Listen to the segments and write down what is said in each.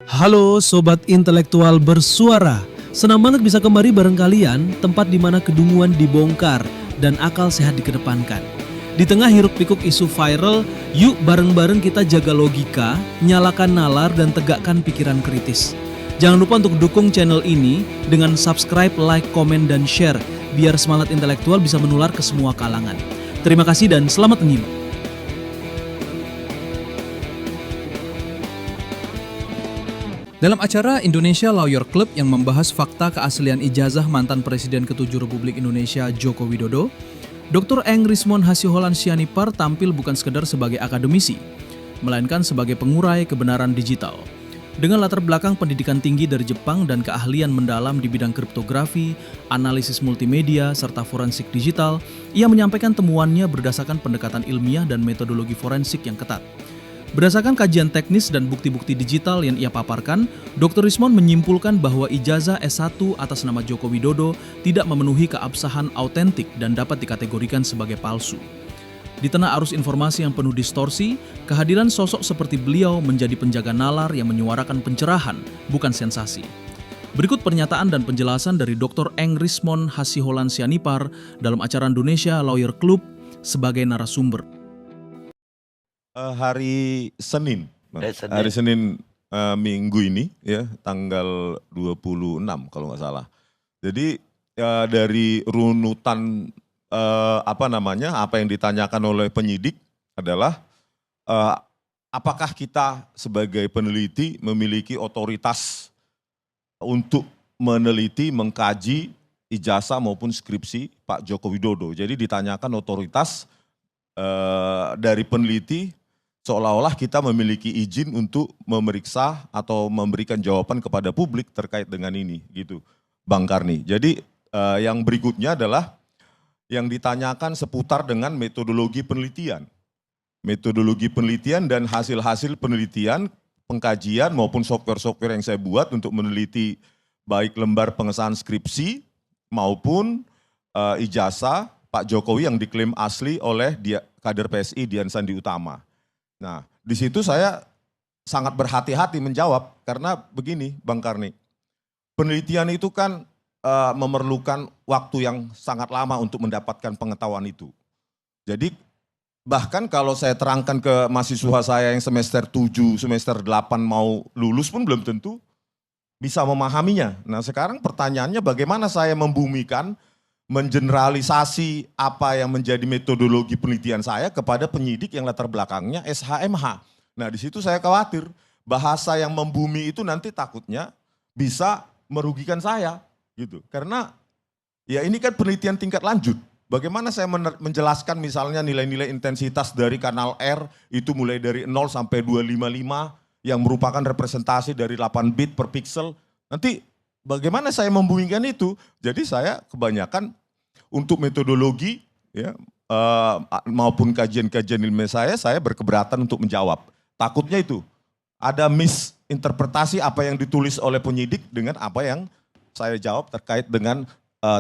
Halo Sobat Intelektual Bersuara, senang banget bisa kembali bareng kalian, tempat di mana kedunguan dibongkar dan akal sehat dikedepankan. Di tengah hiruk pikuk isu viral, yuk bareng-bareng kita jaga logika, nyalakan nalar dan tegakkan pikiran kritis. Jangan lupa untuk dukung channel ini dengan subscribe, like, komen, dan share, biar semangat intelektual bisa menular ke semua kalangan. Terima kasih dan selamat menyimak. Dalam acara Indonesia Lawyer Club yang membahas fakta keaslian ijazah mantan Presiden ke-7 Republik Indonesia Joko Widodo, Dr. Eng Rismon Hasiholan Sianipar tampil bukan sekedar sebagai akademisi, melainkan sebagai pengurai kebenaran digital. Dengan latar belakang pendidikan tinggi dari Jepang dan keahlian mendalam di bidang kriptografi, analisis multimedia, serta forensik digital, ia menyampaikan temuannya berdasarkan pendekatan ilmiah dan metodologi forensik yang ketat. Berdasarkan kajian teknis dan bukti-bukti digital yang ia paparkan, Dr. Rismon menyimpulkan bahwa ijazah S1 atas nama Joko Widodo tidak memenuhi keabsahan autentik dan dapat dikategorikan sebagai palsu. Di tengah arus informasi yang penuh distorsi, kehadiran sosok seperti beliau menjadi penjaga nalar yang menyuarakan pencerahan, bukan sensasi. Berikut pernyataan dan penjelasan dari Dr. Eng Rismon Hasiholan Sianipar dalam acara Indonesia Lawyer Club sebagai narasumber. Hari Senin, Senin. hari Senin minggu ini ya, tanggal 26 kalau nggak salah. Jadi dari runutan apa yang ditanyakan oleh penyidik adalah apakah kita sebagai peneliti memiliki otoritas untuk meneliti, mengkaji ijazah maupun skripsi Pak Joko Widodo. Jadi ditanyakan otoritas dari peneliti, seolah-olah kita memiliki izin untuk memeriksa atau memberikan jawaban kepada publik terkait dengan ini, gitu, Bang Karni. Jadi yang berikutnya adalah yang ditanyakan seputar dengan metodologi penelitian. Metodologi penelitian dan hasil-hasil penelitian, pengkajian maupun software-software yang saya buat untuk meneliti baik lembar pengesahan skripsi maupun ijazah Pak Jokowi yang diklaim asli oleh kader PSI Dian Sandi Utama. Nah, di situ saya sangat berhati-hati menjawab karena begini, Bang Karni. Penelitian itu kan memerlukan waktu yang sangat lama untuk mendapatkan pengetahuan itu. Jadi bahkan kalau saya terangkan ke mahasiswa saya yang semester 7, semester 8 mau lulus pun belum tentu bisa memahaminya. Nah, sekarang pertanyaannya bagaimana saya membumikan, mengeneralisasi apa yang menjadi metodologi penelitian saya kepada penyidik yang latar belakangnya SHMH. Nah, di situ saya khawatir bahasa yang membumi itu nanti takutnya bisa merugikan saya gitu. Karena ya ini kan penelitian tingkat lanjut. Bagaimana saya menjelaskan misalnya nilai-nilai intensitas dari kanal R itu mulai dari 0 sampai 255 yang merupakan representasi dari 8 bit per pixel. Nanti bagaimana saya membumikan itu? Jadi saya kebanyakan untuk metodologi ya, maupun kajian-kajian ilmiah saya berkeberatan untuk menjawab. Takutnya itu ada misinterpretasi apa yang ditulis oleh penyidik dengan apa yang saya jawab terkait dengan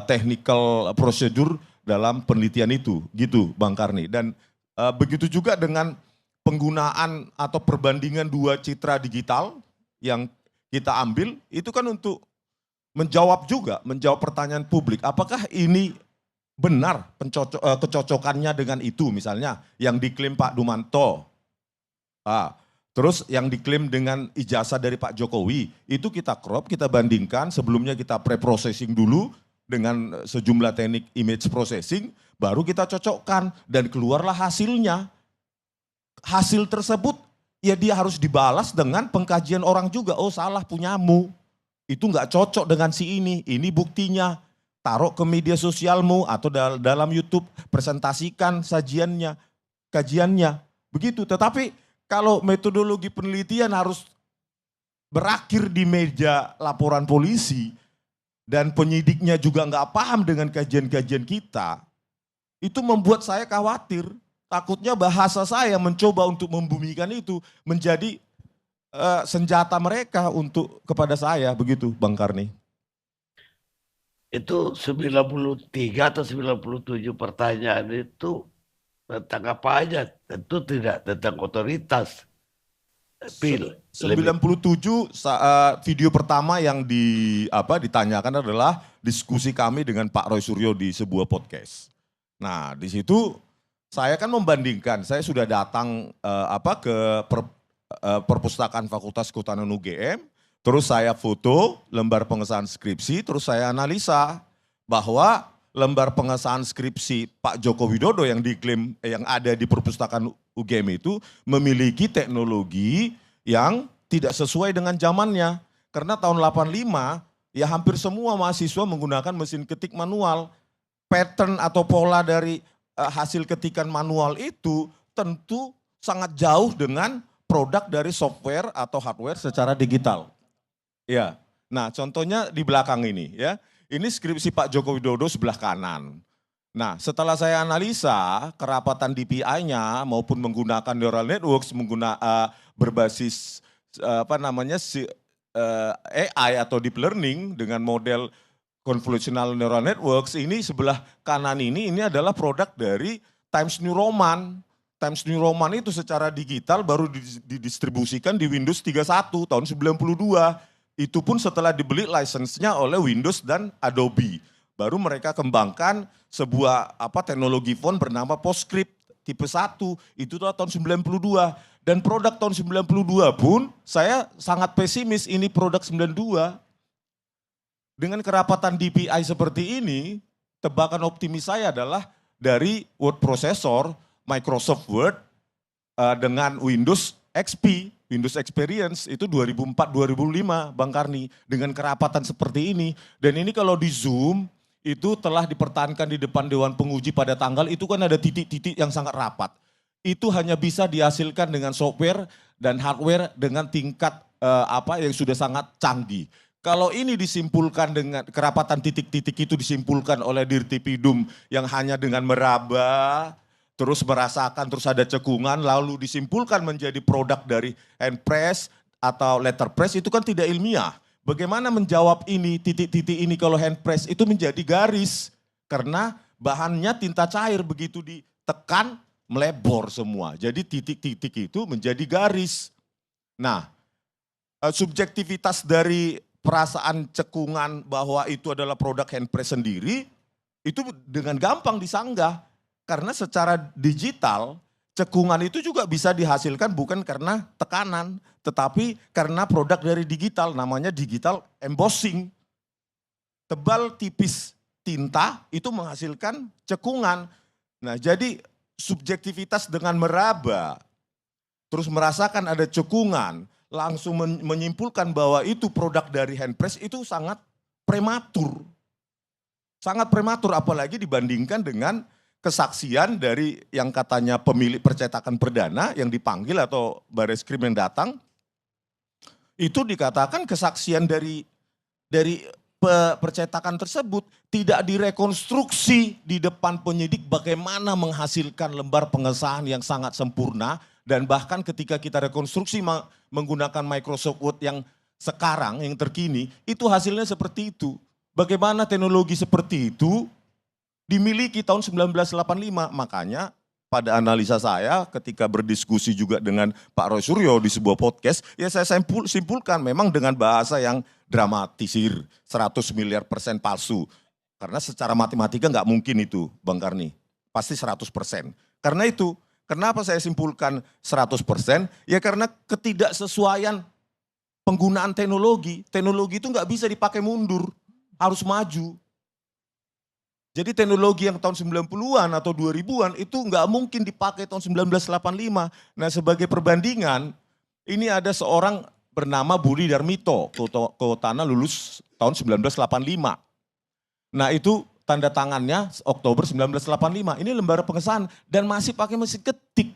technical prosedur dalam penelitian itu, gitu Bang Karni. Dan begitu juga dengan penggunaan atau perbandingan dua citra digital yang kita ambil, itu kan untuk menjawab pertanyaan publik. Apakah ini benar kecocokannya dengan itu, misalnya yang diklaim Pak Dumanto, terus yang diklaim dengan ijazah dari Pak Jokowi, itu kita crop, kita bandingkan, sebelumnya kita pre-processing dulu dengan sejumlah teknik image processing, baru kita cocokkan dan keluarlah hasilnya. Hasil tersebut ya dia harus dibalas dengan pengkajian orang juga, oh salah punyamu. Itu nggak cocok dengan si ini buktinya, taruh ke media sosialmu atau dalam YouTube, presentasikan sajiannya, kajiannya, begitu. Tetapi kalau metodologi penelitian harus berakhir di meja laporan polisi dan penyidiknya juga nggak paham dengan kajian-kajian kita, itu membuat saya khawatir. Takutnya bahasa saya mencoba untuk membumikan itu menjadi senjata mereka untuk kepada saya, begitu Bang Karni. Itu 93 atau 97 pertanyaan itu tentang apa aja? Tentu tidak tentang otoritas. Pil. 97 video pertama yang ditanyakan adalah diskusi kami dengan Pak Roy Suryo di sebuah podcast. Nah, di situ saya kan membandingkan, saya sudah datang ke perpustakaan Fakultas Kehutanan UGM, terus saya foto lembar pengesahan skripsi, terus saya analisa bahwa lembar pengesahan skripsi Pak Joko Widodo yang diklaim yang ada di perpustakaan UGM itu memiliki teknologi yang tidak sesuai dengan zamannya. Karena tahun 85 ya hampir semua mahasiswa menggunakan mesin ketik manual. Pattern atau pola dari hasil ketikan manual itu tentu sangat jauh dengan produk dari software atau hardware secara digital. Ya. Nah, contohnya di belakang ini ya. Ini skripsi Pak Joko Widodo sebelah kanan. Nah, setelah saya analisa kerapatan DPI-nya maupun menggunakan neural networks, berbasis AI atau deep learning dengan model convolutional neural networks, ini sebelah kanan ini adalah produk dari Times New Roman. Times New Roman itu secara digital baru didistribusikan di Windows 31 tahun 92. Itu pun setelah dibeli license-nya oleh Windows dan Adobe. Baru mereka kembangkan sebuah teknologi font bernama PostScript tipe 1. Itu tahun 92. Dan produk tahun 92 pun saya sangat pesimis ini produk 92. Dengan kerapatan DPI seperti ini, tebakan optimis saya adalah dari word processor Microsoft Word dengan Windows XP. Windows Experience itu 2004-2005 Bang Karni dengan kerapatan seperti ini. Dan ini kalau di zoom itu telah dipertahankan di depan Dewan Penguji pada tanggal itu kan ada titik-titik yang sangat rapat. Itu hanya bisa dihasilkan dengan software dan hardware dengan tingkat yang sudah sangat canggih. Kalau ini disimpulkan dengan kerapatan titik-titik itu disimpulkan oleh Dirtipidum yang hanya dengan meraba, terus merasakan, terus ada cekungan, lalu disimpulkan menjadi produk dari hand press atau letter press, itu kan tidak ilmiah. Bagaimana menjawab ini, titik-titik ini kalau hand press itu menjadi garis. Karena bahannya tinta cair, begitu ditekan melebor semua. Jadi titik-titik itu menjadi garis. Nah, subjektivitas dari perasaan cekungan bahwa itu adalah produk hand press sendiri, itu dengan gampang disanggah. Karena secara digital, cekungan itu juga bisa dihasilkan bukan karena tekanan, tetapi karena produk dari digital, namanya digital embossing. Tebal tipis tinta itu menghasilkan cekungan. Nah, jadi subjektivitas dengan meraba, terus merasakan ada cekungan, langsung menyimpulkan bahwa itu produk dari handpress itu sangat prematur. Sangat prematur, apalagi dibandingkan dengan kesaksian dari yang katanya pemilik percetakan perdana yang dipanggil atau Bareskrim yang datang, itu dikatakan kesaksian dari percetakan tersebut tidak direkonstruksi di depan penyidik bagaimana menghasilkan lembar pengesahan yang sangat sempurna, dan bahkan ketika kita rekonstruksi menggunakan Microsoft Word yang sekarang, yang terkini, itu hasilnya seperti itu. Bagaimana teknologi seperti itu dimiliki tahun 1985, makanya pada analisa saya ketika berdiskusi juga dengan Pak Roy Suryo di sebuah podcast, ya saya simpulkan memang dengan bahasa yang dramatisir, 100 miliar % palsu. Karena secara matematika nggak mungkin itu Bang Karni, pasti 100%. Karena itu, kenapa saya simpulkan 100%? Ya karena ketidaksesuaian penggunaan teknologi. Teknologi itu nggak bisa dipakai mundur, harus maju. Jadi teknologi yang tahun 90-an atau 2000-an itu nggak mungkin dipakai tahun 1985. Nah, sebagai perbandingan, ini ada seorang bernama Budi Darmito, Kehutanan lulus tahun 1985. Nah, itu tanda tangannya Oktober 1985. Ini lembar pengesahan dan masih pakai mesin ketik.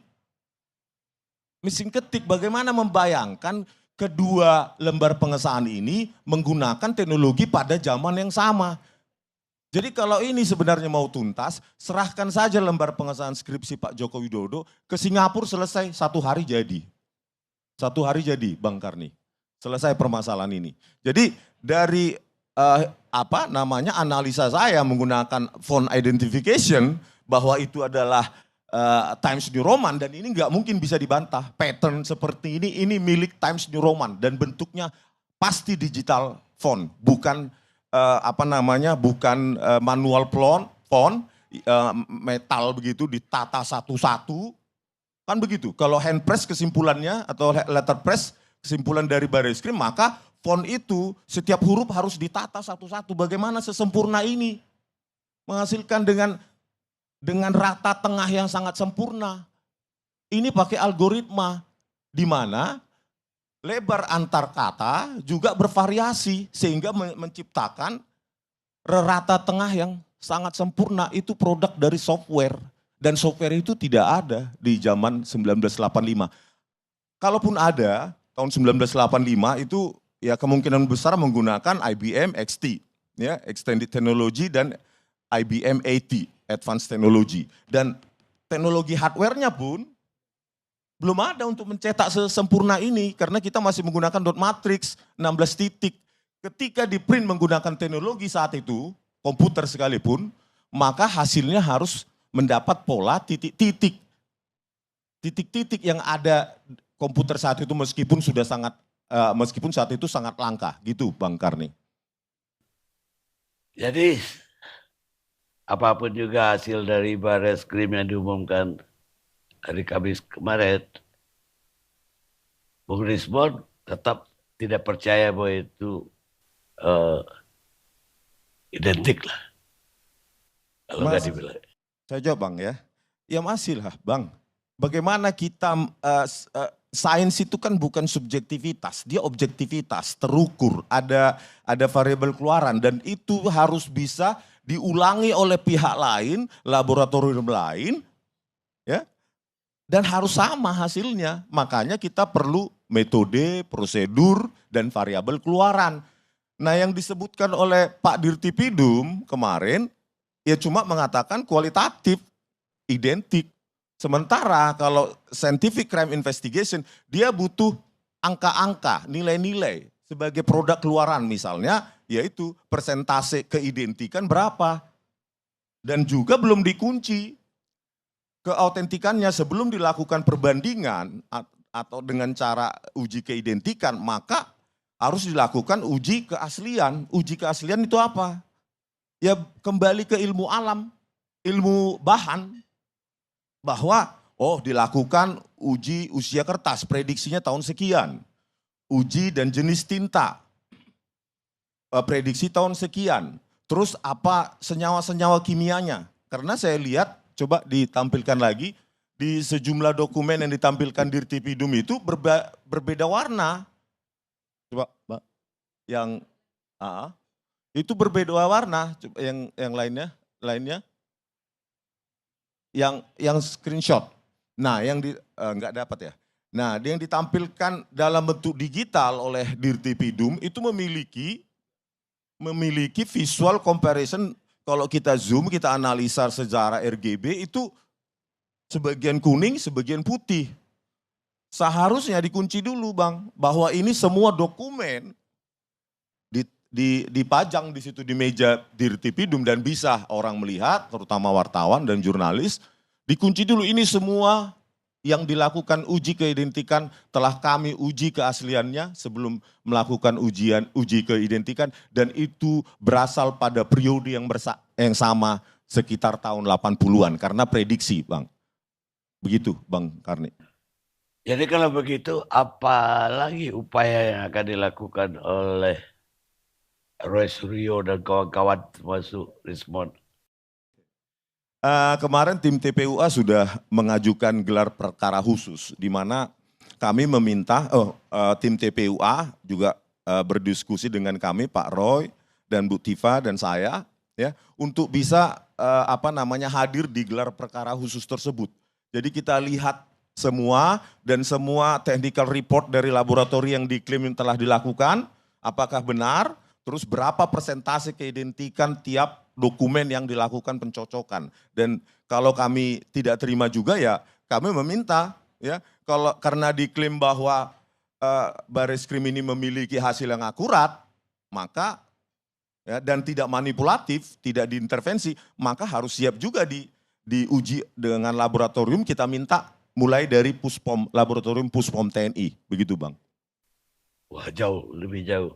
Mesin ketik, bagaimana membayangkan kedua lembar pengesahan ini menggunakan teknologi pada zaman yang sama. Jadi kalau ini sebenarnya mau tuntas, serahkan saja lembar pengesahan skripsi Pak Joko Widodo ke Singapura, selesai 1 hari jadi. 1 hari jadi Bang Karni, selesai permasalahan ini. Jadi dari analisa saya menggunakan font identification bahwa itu adalah Times New Roman dan ini nggak mungkin bisa dibantah. Pattern seperti ini milik Times New Roman dan bentuknya pasti digital font, bukan bukan manual font metal begitu ditata satu-satu. Kan begitu, kalau hand press kesimpulannya atau letter press kesimpulan dari Barreskrim, maka font itu setiap huruf harus ditata satu-satu. Bagaimana sesempurna ini? Menghasilkan dengan rata tengah yang sangat sempurna. Ini pakai algoritma, di mana lebar antar kata juga bervariasi, sehingga menciptakan rata tengah yang sangat sempurna. Itu produk dari software. Dan software itu tidak ada di zaman 1985. Kalaupun ada, tahun 1985 itu ya kemungkinan besar menggunakan IBM XT, ya, Extended Technology dan IBM AT, Advanced Technology. Dan teknologi hardware-nya pun belum ada untuk mencetak sesempurna ini karena kita masih menggunakan dot matrix 16 titik. Ketika di print menggunakan teknologi saat itu, komputer sekalipun, maka hasilnya harus mendapat pola titik-titik. Titik-titik yang ada komputer saat itu meskipun saat itu sangat langka, gitu Bang Karni. Jadi apapun juga hasil dari Barreskrim yang diumumkan hari Kamis kemarin, Bung Rismon tetap tidak percaya bahwa itu identik lah. Kalau nggak dibilang. Saya jawab Bang ya, ya masih lah Bang. Bagaimana kita, sains itu kan bukan subjektivitas, dia objektivitas, terukur, ada variabel keluaran dan itu harus bisa diulangi oleh pihak lain, laboratorium lain, ya, dan harus sama hasilnya. Makanya kita perlu metode, prosedur, dan variabel keluaran. Nah yang disebutkan oleh Pak Dirtipidum kemarin, ya cuma mengatakan kualitatif, identik. Sementara kalau scientific crime investigation, dia butuh angka-angka, nilai-nilai sebagai produk keluaran misalnya, yaitu persentase keidentikan berapa. Dan juga belum dikunci keautentikannya sebelum dilakukan perbandingan atau dengan cara uji keidentikan, maka harus dilakukan uji keaslian. Uji keaslian itu apa? Ya kembali ke ilmu alam, ilmu bahan, bahwa dilakukan uji usia kertas, prediksinya tahun sekian. Uji dan jenis tinta, prediksi tahun sekian. Terus apa senyawa-senyawa kimianya. Karena saya lihat, coba ditampilkan lagi, di sejumlah dokumen yang ditampilkan Dirtipidum itu berbeda warna. Coba Mbak, yang itu berbeda warna, yang lainnya, yang screenshot. Nah, yang nggak dapat ya. Nah, yang ditampilkan dalam bentuk digital oleh Dirtipidum itu memiliki visual comparison. Kalau kita zoom, kita analisa sejarah RGB itu sebagian kuning, sebagian putih. Seharusnya dikunci dulu Bang, bahwa ini semua dokumen dipajang di situ di meja Dirtipidum dan bisa orang melihat, terutama wartawan dan jurnalis, dikunci dulu ini semua yang dilakukan uji keidentikan telah kami uji keasliannya sebelum melakukan uji keidentikan dan itu berasal pada periode yang sama sekitar tahun 80-an karena prediksi Bang. Begitu Bang Karni. Jadi kalau begitu apa lagi upaya yang akan dilakukan oleh Roy Suryo dan kawan-kawan termasuk Rismon? Kemarin tim TPUA sudah mengajukan gelar perkara khusus di mana kami meminta tim TPUA juga berdiskusi dengan kami Pak Roy dan Bu Tifa dan saya ya untuk bisa hadir di gelar perkara khusus tersebut. Jadi kita lihat semua dan semua technical report dari laboratorium yang diklaim telah dilakukan apakah benar. Terus berapa persentase keidentikan tiap dokumen yang dilakukan pencocokan. Dan kalau kami tidak terima juga ya kami meminta ya karena diklaim bahwa Barreskrim ini memiliki hasil yang akurat, maka ya, dan tidak manipulatif, tidak diintervensi, maka harus siap juga diuji dengan laboratorium, kita minta mulai dari Puspom, laboratorium Puspom TNI, begitu Bang. Wah, jauh, lebih jauh.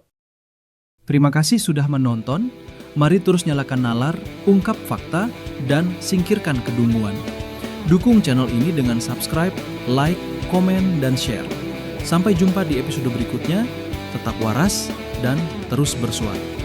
Terima kasih sudah menonton. Mari terus nyalakan nalar, ungkap fakta, dan singkirkan kedunguan. Dukung channel ini dengan subscribe, like, komen, dan share. Sampai jumpa di episode berikutnya. Tetap waras dan terus bersuara.